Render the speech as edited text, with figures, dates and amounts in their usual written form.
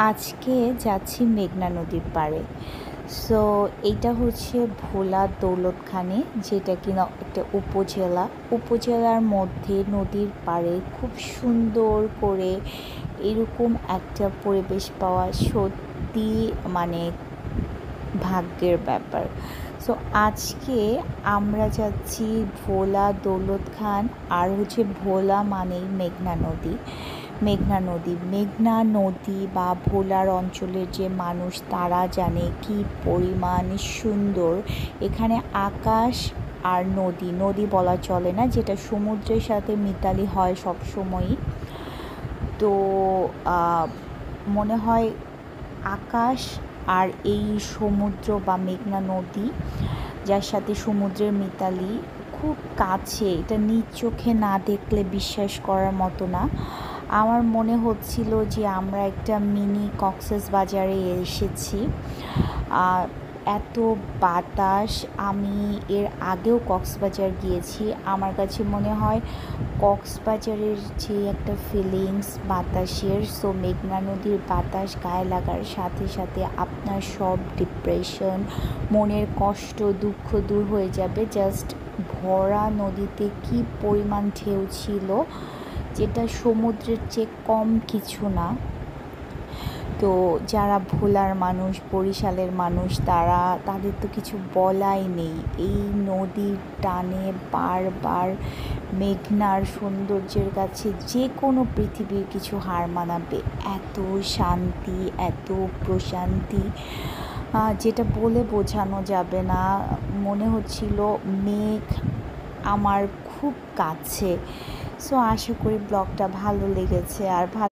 আজকে যাচ্ছি মেঘনা নদীর পাড়ে। সো এইটা হচ্ছে ভোলা দৌলতখানে, যেটা কিনা একটা উপজেলার মধ্যে নদীর পাড়ে খুব সুন্দর করে এরকম একটা পরিবেশ পাওয়া সত্যি মানে ভাগ্যের ব্যাপার। সো আজকে আমরা যাচ্ছি ভোলা দৌলতখান, আর হচ্ছে ভোলা মানেই মেঘনা নদী বা ভোলার অঞ্চলের যে মানুষ তারা জানে কি পরিমাণ সুন্দর এখানে আকাশ আর নদী বলা চলে না, যেটা সমুদ্রের সাথে মিতালি হয় সবসময়ই। তো মনে হয় আকাশ আর এই সমুদ্র বা মেঘনা নদী, যার সাথে সমুদ্রের মিতালি খুব কাছে, এটা নিজ চোখে না দেখলে বিশ্বাস করার মতো না। আমার মনে হচ্ছিল যে আমরা একটা মিনি কক্সবাজারে এসেছি। এত বাতাস, আমি এর আগেও কক্সবাজার গিয়েছি। আমার কাছে মনে হয় কক্সবাজারের যে একটা ফিলিংস বাতাসের, সো মেঘনা নদীর বাতাস গায়ে লাগার সাথে সাথে আপনার সব ডিপ্রেশন, মনের কষ্ট, দুঃখ দূর হয়ে যাবে। জাস্ট ভরা নদীতে কি পরিমাণ ঢেউ ছিল, যেটা সমুদ্রের চেয়ে কম কিছু না। তো যারা ভোলার মানুষ, বরিশালের মানুষ, তাদের তো কিছু বলাই নেই। এই নদীর টানে বারবার মেঘনার সৌন্দর্যের কাছে যে কোনো পৃথিবীর কিছু হার মানাবে। এত শান্তি, এত প্রশান্তি, যেটা বলে বোঝানো যাবে না। মনে হচ্ছিল মেঘ আমার খুব কাছে। সো আশা করি ব্লগটা ভালো লেগেছে, আর